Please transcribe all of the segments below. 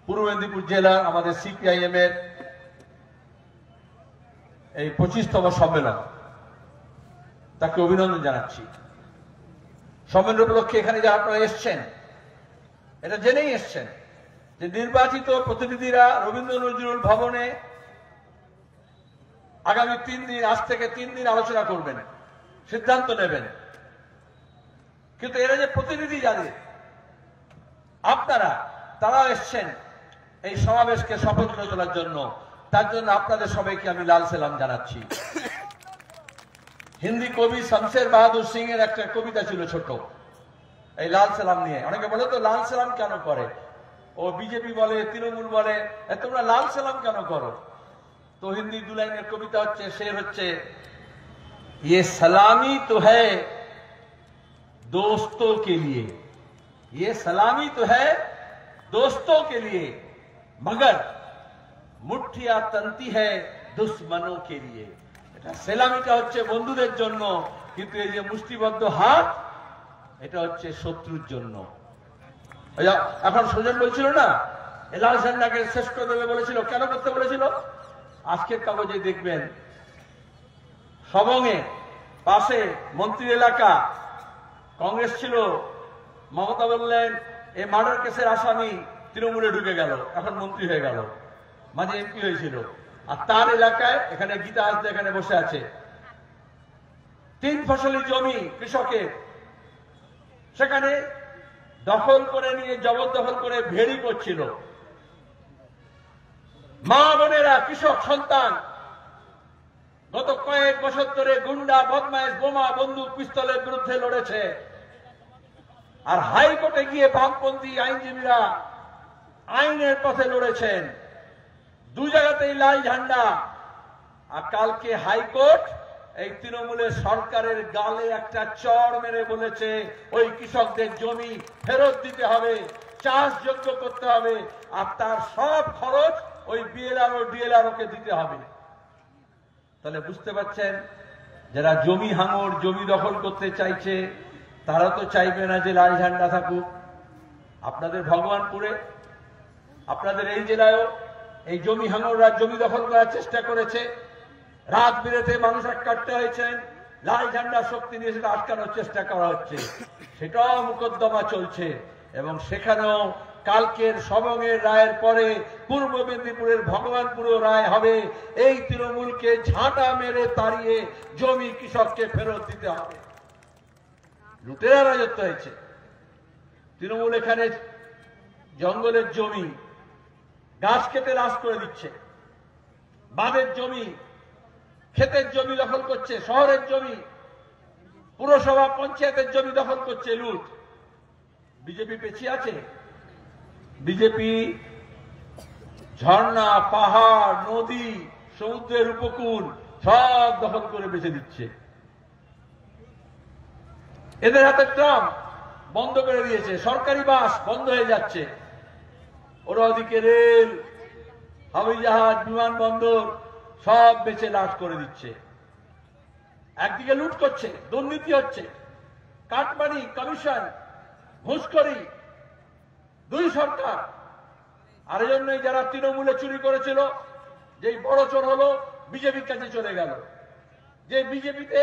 পূর্ব মেদিনীপুর জেলা আমাদের সিপিআইএম এর এই 25তম সম্মেলন, তাকে অভিনন্দন জানাচ্ছি। সম্মেলন উপলক্ষে এখানে যারা আপনারা এসছেন, এটা জেনেই এসছেন যে নির্বাচিত প্রতিনিধিরা রবীন্দ্র নজরুল ভবনে আগামী 3 দিন, আজ থেকে 3 দিন আলোচনা করবেন, সিদ্ধান্ত নেবেন। কিন্তু এরা যে প্রতিনিধি যাদের আপনারা, তারা এসছেন এই সমাবেশকে সফল করে তোলার জন্য। তার জন্য আপনাদের সবাইকে আমি লাল সালাম জানাচ্ছি। হিন্দি কবি শমশের বাহাদুর সিং এর একটা কবিতা ছিল ছোট, এই লাল সালাম নিয়ে। অনেকে বলে তো লাল সালাম কেন করে, ও বিজেপি বলে, তৃণমূল বলে, তোমরা লাল সালাম কেন করো? তো হিন্দি 2 লাইনের কবিতা হচ্ছে, শের হচ্ছে, ये सलामी तो है दोस्तों के लिए, ये सलामी तो है दोस्तों के लिए, मगर मुठ्ठियां तंती है दुश्मनों के लिए। এটা সালামিটা হচ্ছে বন্ধুদের জন্য, কিন্তু এই যে মুষ্টিবদ্ধ হাত, এটা হচ্ছে শত্রুর জন্য। এখন সুজন বলছিল না, লাল ঝান্ডাকে শেষ করে দেবে বলেছিল। কেন করতে বলেছিল? আজকের কাগজে দেখবেন, সবংয়ে পাশে মন্ত্রী এলাকা কংগ্রেস ছিল, মমতা বললেন এই মার্ডার কেসের আসামি তৃণমূলে ঢুকে গেল, এখন মন্ত্রী হয়ে গেল, মাঝে এমপি হয়েছিল। আর তার এলাকায় এখানে গীতা আজদা এখানে বসে আছে, 3 ফসলি জমি কৃষকের, সেখানে দখল করে নিয়ে জবরদখল করে ভেড়ি করছিল। মা বোনেরা, কৃষক সন্তান গত কয়েক বছর ধরে গুন্ডা, বদমাইশ, বোমা, বন্দুক, পিস্তলের বিরুদ্ধে লড়েছে। আর হাইকোর্টে গিয়ে বামপন্থী আইনজীবীরা আইনের পথে লড়েছেন। 2 জায়গাতেই লাল ঝান্ডা। আর কালকে হাইকোর্ট এই তৃণমূলের সরকারের গালে একটা চড় মেরে বলেছে, ওই কৃষকদের জমি ফেরত দিতে হবে, চাষযোগ্য করতে হবে, আর তার সব খরচ ওই বিএলআরও ডিএলআরও কে দিতে হবে। তাহলে বুঝতে পারছেন, যারা জমি হাঙর, জমি দখল করতে চাইছে, তারা তো চাইবে না যে লাল ঝান্ডা থাকুক। আপনাদের ভগবানপুরে, আপনাদের এই জেলায়ও এই জমি হাঙররা জমি দখল করার চেষ্টা করেছে। রাত বিরেতে মানুষ কাটতে হয়েছেন, লাল ঝান্ডার শক্তি নিয়ে সেটা আটকানোর চেষ্টা করা হচ্ছে, সেটাও মোকদ্দমা চলছে। এবং সেখানেও কালকের সবংয়ের রায়ের পরে পূর্ব মেদিনীপুরের ভগবানপুরেও রায় হবে, এই তৃণমূলকে ঝাঁটা মেরে তাড়িয়ে জমি কৃষককে ফেরত দিতে হবে। লুটেরা রাজত্ব হয়েছে। তৃণমূল এখানে জঙ্গলের জমি, গাছ কেটে রাস করে দিচ্ছে, বাঁধের জমি, ক্ষেতের জমি দখল করছে, শহরের জমি, পুরসভা পঞ্চায়েতের জমি দখল করছে, লুট। বিজেপি পেছিয়ে আছে? বিজেপি ঝর্ণা, পাহাড়, নদী, সমুদ্রের উপকূল সব দখল করে বেঁচে দিচ্ছে। এদের হাতে ট্রাম বন্ধ করে দিয়েছে, সরকারি বাস বন্ধ হয়ে যাচ্ছে। ওরা ওদিকে রেল, হাওয়াই জাহাজ, বিমানবন্দর সব বেচে লাট করে দিচ্ছে। একদিকে লুট করছে, দুর্নীতি হচ্ছে, কাটমানি, কমিশন, ঘুষখোরি, 2 সরকার। আর এই জন্যই যারা তৃণমূলে চুরি করেছিল, যেই বড় চোর হলো, বিজেপির কাছে চলে গেল। যে বিজেপিতে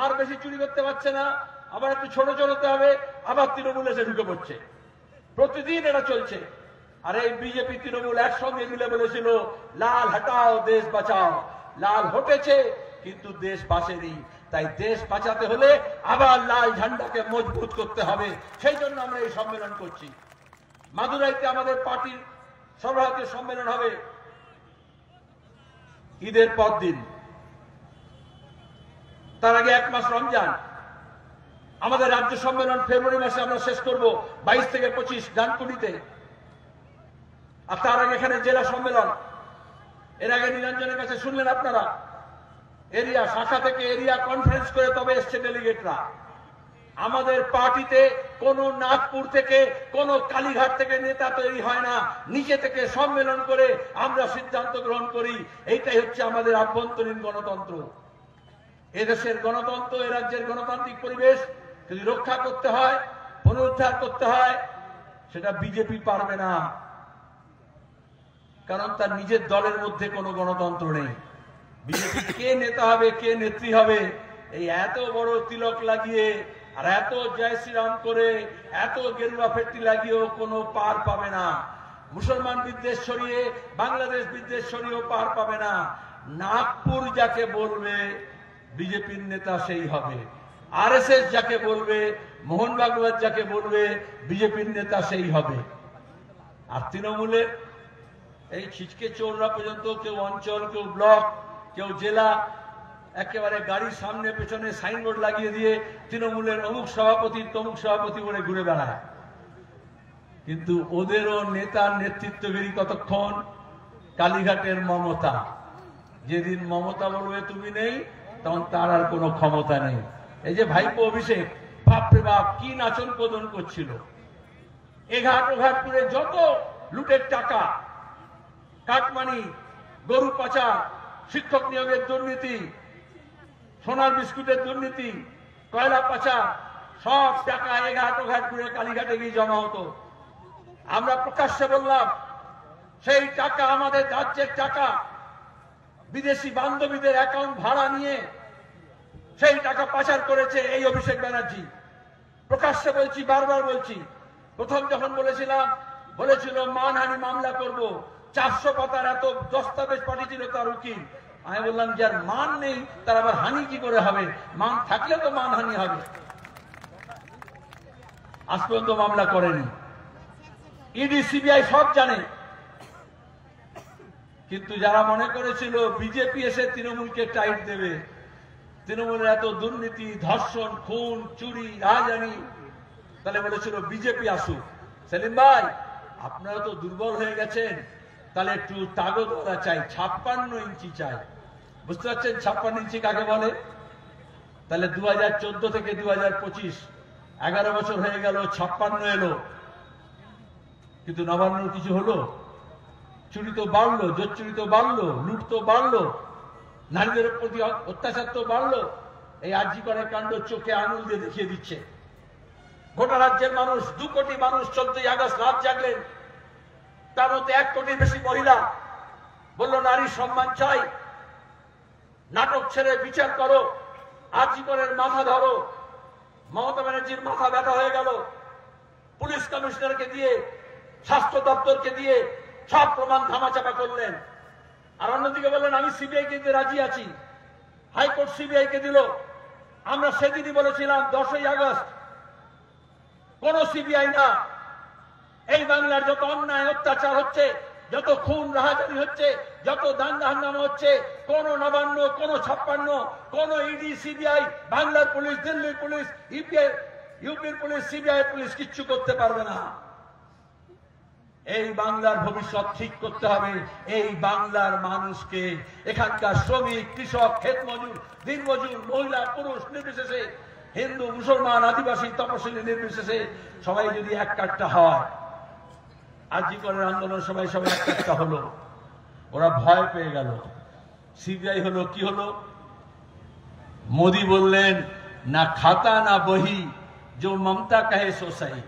আর বেশি চুরি করতে পারছে না, আবার একটু ছোট চোর হতে হবে, আবার তৃণমূলে এসে ঢুকে পড়ছে। প্রতিদিন এটা চলছে। আর এই বিজেপি তৃণমূল একসঙ্গে মিলে বলেছিল, লাল হটাও দেশ বাঁচাও। লাল হটেছে, কিন্তু দেশ বাঁচেনি। তাই দেশ বাঁচাতে হলে আবার লাল ঝান্ডাকে মজবুত করতে হবে। সেই জন্য আমরা এই সম্মেলন করছি। মাদুরাইতে আমাদের পার্টির সর্বভারতীয় সম্মেলন হবে ঈদের পর দিন, তার আগে 1 মাস রমজান। আমাদের রাজ্য সম্মেলন ফেব্রুয়ারি মাসে আমরা শেষ করব, 22 থেকে 25 ডানকুনিতে। আর তার আগে এখানে জেলা সম্মেলন। এর আগে নিরঞ্জনের কাছে শুনলেন আপনারা, এরিয়া শাখা থেকে এরিয়া কনফারেন্স করে তবে এসছে ডেলিগেটরা। আমাদের পার্টিতে কোন নাগপুর থেকে, কোন কালীঘাট থেকে নেতা তৈরি হয় না, নিচে থেকে সম্মেলন করে আমরা সিদ্ধান্ত গ্রহণ করি। এইটাই হচ্ছে আমাদের আভ্যন্তরীণ গণতন্ত্র। এদেশের গণতন্ত্র, এ রাজ্যের গণতান্ত্রিক পরিবেশ যদি রক্ষা করতে হয়, পুনরুদ্ধার করতে হয়, সেটা বিজেপি পারবে না, কারণ তার নিজের দলের মধ্যে কোনো গণতন্ত্র নেই। বিজেপি কে নেতা হবে, কে নেত্রী হবে, এই এত বড় তিলক লাগিয়ে আর এত জয় শ্রীরাম করে এত গেরুয়া ফেট্টি লাগিয়েও কোনো পার পাবে না। মুসলমান বিদ্বেষ ছড়িয়ে বাংলাদেশ বিদ্বেষ ছড়িয়েও পার পাবে না। নাগপুর যাকে বলবে বিজেপির নেতা সেই হবে, আরএসএস যাকে বলবে, মোহন ভাগবত যাকে বলবে বিজেপির নেতা সেই হবে। আর তৃণমূলের এই ছিচকে চোররা পর্যন্ত কেউ অঞ্চল, কেউ ব্লক, কেউ জেলা, একেবারে গাড়ির সামনে পেছনে সাইনবোর্ড লাগিয়ে দিয়ে তৃণমূলের অমুক সভাপতি তমুক সভাপতি বলে ঘুরে বেড়ায়। কিন্তু ওদেরও নেতার নেতৃত্বগিরি কতক্ষণ? কালীঘাটের মমতা, যেদিন মমতা বলবে তুমি নেই, তখন তার আর কোনো ক্ষমতা নেই। এই যে ভাইপো অভিষেক, বাপরে বাপ কি নাচন কোদন করছিল। এঘাট ওঘাট করে যত লুটের টাকা, কাটমানি, গরু পাচার, শিক্ষক নিয়োগের দুর্নীতি, সোনার বিস্কুটের দুর্নীতি, কয়লা পাচার, সব টাকা এঘাট ওঘাট করে কালীঘাটে গিয়ে জমা হতো। আমরা প্রকাশ্যে বললাম সেই টাকা আমাদের রাজ্যের টাকা, বিদেশি বান্ধবীদের অ্যাকাউন্ট ভাড়া নিয়ে সেই টাকা পাচার করেছে এই অভিষেক ব্যানার্জি। প্রকাশ্যে বলছি, বারবার বলছি। প্রথম যখন বলেছিল মানহানি মামলা করব, 400 পাতার এত দস্তাবেজ পাঠিয়েছিল তার উকিল। আমি বললাম যার মান নেই তার আবার হানি কি করে হবে? মান থাকলে তো মানহানি হবে। আজ পর্যন্ত মামলা করেনি। ইডি সিবিআই সব জানে, কিন্তু যারা মনে করেছিল বিজেপি এসে তৃণমূলকে টাইট দেবে, তৃণমূলের এত দুর্নীতি, ধর্ষণ, খুন, চুরি, রাজধানী, তাহলে বলেছিল বিজেপি আসুক। সেলিম ভাই, আপনারা তো দুর্বল হয়ে গেছেন, তাহলে একটু তাগদা চাই, 56 ইঞ্চি চাই। বুঝতে পারছেন 56 ইঞ্চি কাকে বলে? তাহলে 2014 থেকে 2025 11 বছর হয়ে গেল, 56 এলো, কিন্তু নবান্নর কিছু হলো? চুরি তো বাড়লো, জোর চুরি তো বাড়লো, লুট তো বাড়লো, নারীদের প্রতি অত্যাচার তো বাড়লো। এই আরজি করের কাণ্ড চোখে আঙুল দিয়ে দেখিয়ে দিচ্ছে। গোটা রাজ্যের মানুষ, 2 কোটি মানুষ 14ই আগস্ট রাত জাগলেন। তার মধ্যে 1 কোটির বেশি মহিলা বলল নারীর সম্মান চাই, নাটক ছেড়ে বিচার করো, আরজি করের মাথা ধরো। মমতা ব্যানার্জির মাথা ব্যথা হয়ে গেল। পুলিশ কমিশনারকে দিয়ে, স্বাস্থ্য দপ্তরকে দিয়ে সব প্রমাণ ধামাচাপা করলেন। আর অন্যদিকে বললেন আমি সিবিআই কে দিতে রাজি আছি। হাইকোর্ট সিবিআই কে দিল। আমরা সেদিনই বলেছিলাম 10ই আগস্ট কোন সিবিআই না, এই বাংলার যত অন্যায় অত্যাচার হচ্ছে, যত খুন রাহাজানি হচ্ছে, যত দাঙ্গা হাঙ্গামা হচ্ছে, কোন নবান্ন, কোন 56, কোন ইডি সিবিআই, বাংলার পুলিশ, দিল্লির পুলিশ, ইউপির পুলিশ, সিবিআই পুলিশ কিচ্ছু করতে পারবে না। এই বাংলার ভবিষ্যৎ ঠিক করতে হবে এই বাংলার মানুষকে। এখানকার শ্রমিক, কৃষক, ক্ষেত মজুর, দিনমজুর, মহিলা, পুরুষ নির্বিশেষে, হিন্দু, মুসলমান, আদিবাসী, তপশিলি নির্বিশেষে সবাই যদি এক কাট্টা হয়। আরজি করের আন্দোলন সবাই এক কাট্টা হলো, ওরা ভয় পেয়ে গেল। সিবিআই হলো, কি হলো? মোদি বললেন না খাতা না বহি, যে মমতা কাহে সোসাই।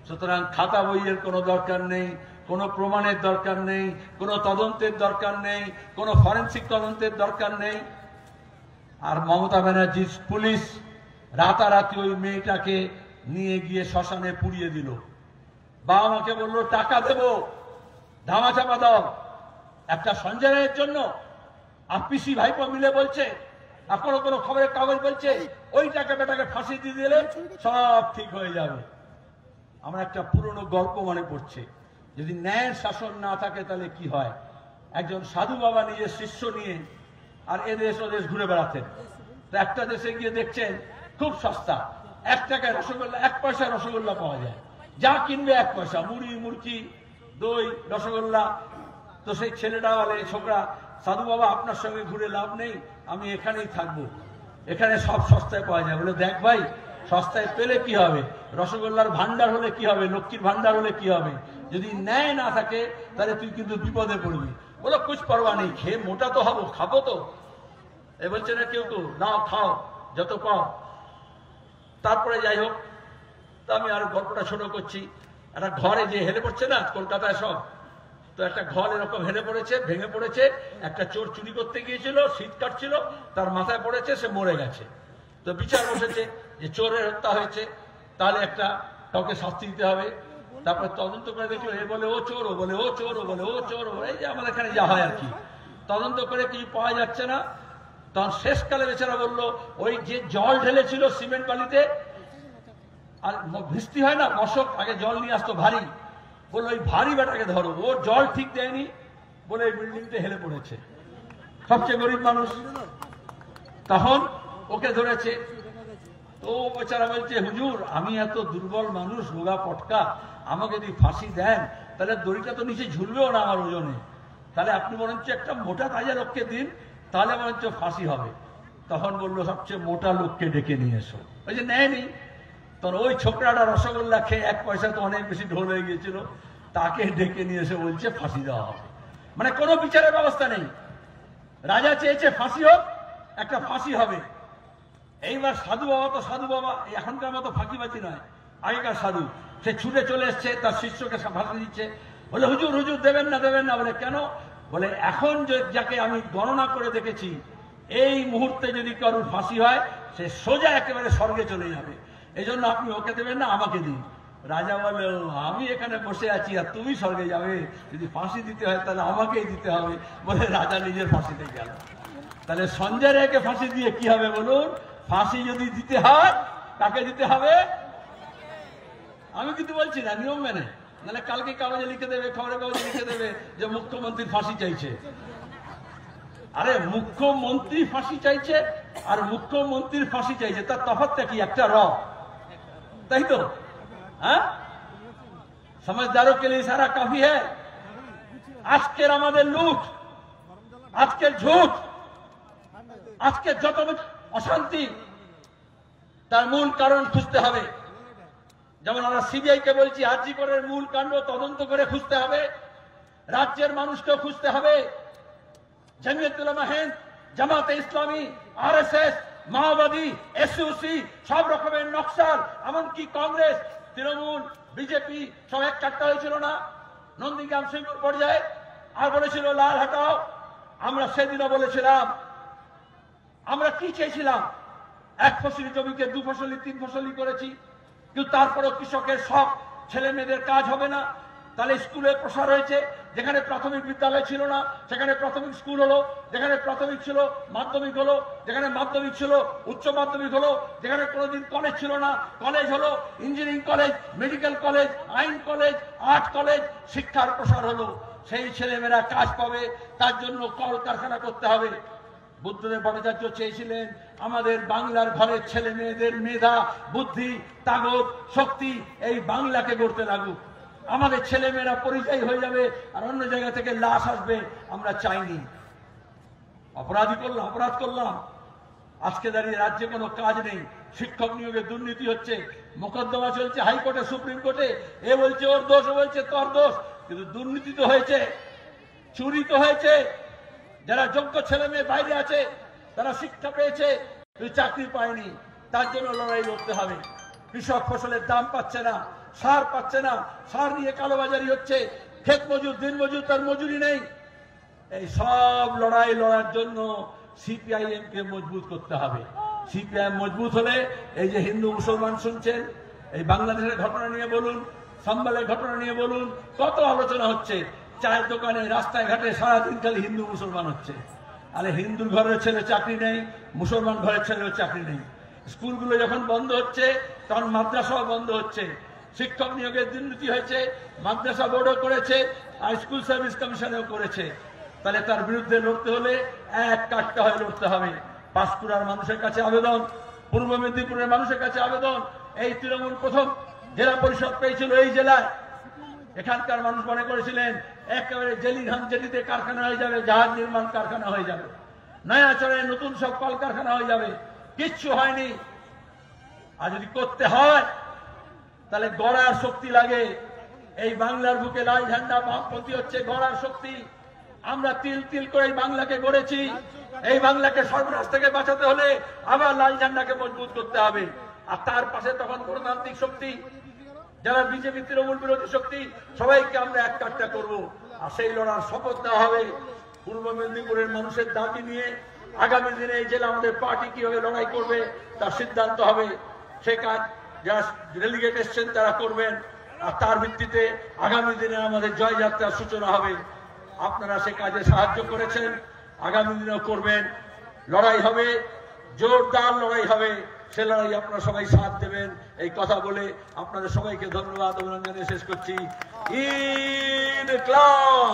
সুতরাং খাতা বইয়ের কোনো দরকার নেই, কোনো প্রমাণের দরকার নেই, কোনো তদন্তের দরকার নেই, কোনো ফরেন্সিক তদন্তের দরকার নেই। আর মমতা ব্যানার্জির পুলিশ রাতারাতি ওই মেয়েটাকে নিয়ে গিয়ে শ্মশানে পুড়িয়ে দিল। বাবা মাকে বললো টাকা দেব, ধামাচাপা দাও। একটা সঞ্জয় রায়ের জন্য আর পিসি ভাইপো মিলে বলছে, আর কোনো খবরের কাগজ বলছে ওই টাকা বেটাকে ফাঁসি দিয়ে দিলে সব ঠিক হয়ে যাবে। আমার একটা পুরনো গল্প মনে পড়ছে, যদি ন্যায়ের শাসন না থাকে তাহলে কি হয়। একজন সাধু বাবা নিজের শিষ্য নিয়ে আর এদেশ ওদেশ ঘুরে বেড়াতেন। তো একটা দেশে গিয়ে দেখছেন খুব সস্তা, 1 টাকায় রসগোল্লা, 1 পয়সা রসগোল্লা পাওয়া যায়, যা কিনবে 1 পয়সা, মুড়ি, মুরকি, দই, রসগোল্লা। তো সেই ছেলেটা বলে, ছোকরা, সাধু বাবা আপনার সঙ্গে ঘুরে লাভ নেই, আমি এখানেই থাকবো, এখানে সব সস্তায় পাওয়া যায়। বলে দেখ ভাই, সস্তায় পেলে কি হবে, রসগোল্লার ভান্ডার হলে কি হবে, লক্ষ্মীর ভান্ডার হলে কি হবে, যদি ন্যায় না থাকে তাহলে তুই কিন্তু বিপদে পড়বি। বলো কুছ পরোয়া নেই, খেয়ে মোটা তো হবো, খাবো তো। এ বলছে না কেউ নাও, খাও যত পাও। তারপরে যাই হোক, তা আমি আর গল্পটা ছোট করছি। একটা ঘরে যে হেলে পড়ছে না কলকাতায় সব, তো একটা ঘর এরকম হেলে পড়েছে, ভেঙে পড়েছে। একটা চোর চুরি করতে গিয়েছিল, শীত কাটছিল, তার মাথায় পড়েছে, সে মরে গেছে। তো বিচার বসেছে যে চোরের হত্যা হয়েছে, তাহলে একটা কাউকে শাস্তি দিতে হবে। তারপর তদন্ত করে দেখলো, এ বলে ও চোর, ও বলে ও চোর, ও বলে ও চোর, এই যে আমাদের এখানে যা হয় আর কি। তদন্ত করে কিছু পাওয়া যাচ্ছে না। তখন শেষকালে বেচারা বললো, ওই যে জল ঢেলেছিল সিমেন্ট বালিতে, আর বৃষ্টি হয় না, মশক আগে জল নিয়ে আসতো ভারী, বললো ওই ভারী বেটাকে ধরো, ও জল ঠিক দেয়নি বলে এই বিল্ডিংটা হেলে পড়েছে, সবচেয়ে গরিব মানুষ। তখন ওকে ধরেছে। তো বেচারা বলছে, হুজুর আমি এত দুর্বল মানুষ, রোগা পটকা, আমাকে যদি ফাঁসি দেন তাহলে দড়িটা তো নিচে ঝুলবেও না আমার ওজনে, তাহলে আপনি বরঞ্চ একটা মোটা তাজা লোককে দিন, তাহলে বরঞ্চ ফাঁসি হবে। তখন বললো, সবচেয়ে মোটা লোককে ডেকে নিয়ে এসো। ওই যে নেয়নি। তখন ওই ছোকরাটা রসগোল্লা খেয়ে 1 পয়সা তো অনেক বেশি ঢোল হয়ে গিয়েছিল, তাকে ডেকে নিয়ে এসে বলছে ফাঁসি দেওয়া হবে। মানে কোনো বিচারের ব্যবস্থা নেই। রাজা চেয়েছে ফাঁসি হোক, একটা ফাঁসি হবে। এইবার সাধু বাবা তো সাধু বাবা, এখনকার মতো ফাঁকিবাজি নয়, আগেকার সাধু। সে ছুটে চলে এসছে, তার শিষ্যকে ফাঁসি দিচ্ছে। বলে, হুজুর হুজুর দেবেন না, দেবেন না। বলে, কেন? বলে, এখন যাকে আমি গণনা করে দেখেছি, এই মুহূর্তে যদি কারোর ফাঁসি হয় সে সোজা একেবারে স্বর্গে চলে যাবে, এই জন্য আপনি ওকে দেবেন না, আমাকে দিন। রাজা বলে, আমি এখানে বসে আছি আর তুমি স্বর্গে যাবে, যদি ফাঁসি দিতে হয় তাহলে আমাকেই দিতে হবে। বলে রাজা নিজের ফাঁসিতে গেল। তাহলে সঞ্জয় রায়কে ফাঁসি দিয়ে কি হবে বলুন? ফাঁসি যদি দিতে হয় কাকে দিতে হবে? আমি কিন্তু বলছি না, নিয়ম মেনে, নাহলে কালকে কাগজে লিখে দেবে, খবরের কাগজে লিখে দেবে যে মুখ্যমন্ত্রীর ফাঁসি চাইছে। আরে মুখ্যমন্ত্রী ফাঁসি চাইছে আর মুখ্যমন্ত্রীর ফাঁসি চাইছে, তার তফাৎটা কি? একটা র, তাই তো? হ্যাঁ, समझदारों के लिए इशारा काफी है। আজকের আমাদের লুট, আজকের ঝুট, আজকের যত অশান্তি, তার মূল কারণ খুঁজতে হবে। যেমন আমরা সিবিআই কে বলছি, আরজি করের মূল কাণ্ড তদন্ত করে খুঁজতে হবে, রাজ্যের মানুষকেও খুঁজতে হবে। জমিয়ত উলামা হিন্দ, জামাতে ইসলামী, আরএসএস, মাওবাদী, এসইউসি, সব রকমের নকশাল, এমনকি কংগ্রেস, তৃণমূল, বিজেপি সব এক কাট্টা হয়েছিল না নন্দীগ্রাম শ্রীপুর পর্যায়ে, আর বলেছিল লাল হটাও। আমরা সেদিনও বলেছিলাম, আমরা কি চেয়েছিলাম? 1 ফসলি জমিকে 2 ফসলি 3 ফসলি করেছি, কিন্তু তারপরেও কৃষকের সব ছেলে মেয়েদের কাজ হবে না। তাহলে স্কুলের প্রসার হয়েছে, যেখানে প্রাথমিক বিদ্যালয় ছিল না সেখানে প্রাথমিক স্কুল হলো, যেখানে প্রাথমিক ছিল মাধ্যমিক হলো, যেখানে মাধ্যমিক ছিল উচ্চ মাধ্যমিক হলো, যেখানে কোনোদিন কলেজ ছিল না কলেজ হলো, ইঞ্জিনিয়ারিং কলেজ, মেডিকেল কলেজ, আইন কলেজ, আর্ট কলেজ, শিক্ষার প্রসার হলো। সেই ছেলেমেয়েরা কাজ পাবে, তার জন্য কলকারখানা করতে হবে। বুদ্ধদেব ভট্টাচার্য চেয়েছিলেন আমাদের বাংলার ঘরের ছেলে মেয়েদের মেধা, বুদ্ধি, তাগত, শক্তি এই বাংলাকে গড়তে লাগুক। আমাদের ছেলে মেয়েরা পরিচয় হয়ে যাবে আর অন্য জায়গা থেকে লাশ আসবে, আমরা চাইনি। অপরাধ করলাম। আজকে দাঁড়িয়ে রাজ্যে কোনো কাজ নেই, শিক্ষক নিয়োগে দুর্নীতি হচ্ছে, মোকদ্দমা চলছে হাইকোর্টে, সুপ্রিম কোর্টে, এ বলছে ওর দোষ, ও বলছে তোর দোষ, কিন্তু দুর্নীতি তো হয়েছে, চুরি তো হয়েছে। যারা যোগ্য ছেলে মেয়ে বাইরে আছে, তারা শিক্ষা পেয়েছে, চাকরি পায়নি, তার জন্য লড়াই লড়তে হবে। কৃষক ফসলের দাম পাচ্ছে না, সার পাচ্ছে না, সার নিয়ে কালোবাজারি হচ্ছে, ক্ষেত মজুর, দিন মজুর, তার মজুরি নেই। এই সব লড়াই লড়ার জন্য সিপিআইএম কে মজবুত করতে হবে। সিপিআইএম মজবুত হলে, এই যে হিন্দু মুসলমান শুনছেন, এই বাংলাদেশের ঘটনা নিয়ে বলুন, সম্বালের ঘটনা নিয়ে বলুন, কত আলোচনা হচ্ছে। চায়ের দোকানে, রাস্তায় ঘাটে সারাদিন খালি হিন্দু মুসলমান হচ্ছে। আরে হিন্দুর ঘরের ছেলে চাকরি নেই, মুসলমান ঘরের ছেলেও চাকরি নেই। স্কুলগুলো যখন বন্ধ হচ্ছে তখন মাদ্রাসাও বন্ধ হচ্ছে। শিক্ষক নিয়োগের দুর্নীতি হয়েছে, মাদ্রাসা বোর্ডও করেছে আর স্কুল সার্ভিস কমিশনেও করেছে। তাহলে তার বিরুদ্ধে লড়তে হলে এক কাট্টা হয়ে লড়তে হবে। পাঁশকুড়ার মানুষের কাছে আবেদন, পূর্ব মেদিনীপুরের মানুষের কাছে আবেদন। এই তৃণমূল প্রথম জেলা পরিষদ পেয়েছিল এই জেলায়, এখানকার মানুষ মনে করেছিলেন একেবারে জেলিঘাম জেলিতে কারখানা হয়ে যাবে, জাহাজ নির্মাণ কারখানা হয়ে যাবে, নয়াচরে নতুন সব কলকারখানা হয়ে যাবে। কিচ্ছু হয়নি। আর যদি করতে হয় তাহলে গড়ার শক্তি লাগে। এই বাংলার বুকে লাল ঝান্ডা বামপন্থী হচ্ছে গড়ার শক্তি। আমরা তিল তিল করে এই বাংলাকে গড়েছি। এই বাংলাকে সর্বনাশ থেকে বাঁচাতে হলে আবার লাল ঝান্ডাকে মজবুত করতে হবে। আর তার পাশে তখন গণতান্ত্রিক শক্তি, যারা বিজেপি তৃণমূল বিরোধী শক্তি সবাইকে আমরা এক কাট্টা করবো। আর সেই লড়ার শপথ নেওয়া হবে পূর্ব মেদিনীপুরের মানুষের দাবি নিয়ে। আগামী দিনে এই জেলা আমাদের পার্টি কিভাবে লড়াই করবে তার সিদ্ধান্ত হবে। সে কাজ যারা ডেলিগেট এসছেন তারা করবেন, আর তার ভিত্তিতে আগামী দিনে আমাদের জয়যাত্রার সূচনা হবে। আপনারা সে কাজে সাহায্য করেছেন, আগামী দিনেও করবেন। লড়াই হবে, জোরদার লড়াই হবে, সে লড়াই আপনারা সবাই সাথ দেবেন। এই কথা বলে আপনাদের সবাইকে ধন্যবাদ অভিনন্দন শেষ করছি। ইনকলাব,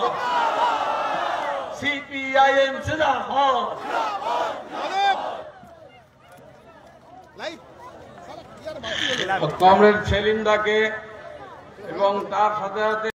সিপিআইএম জিন্দাবাদ। কমরেড সেলিম দাকে এবং তার সাথে সাথে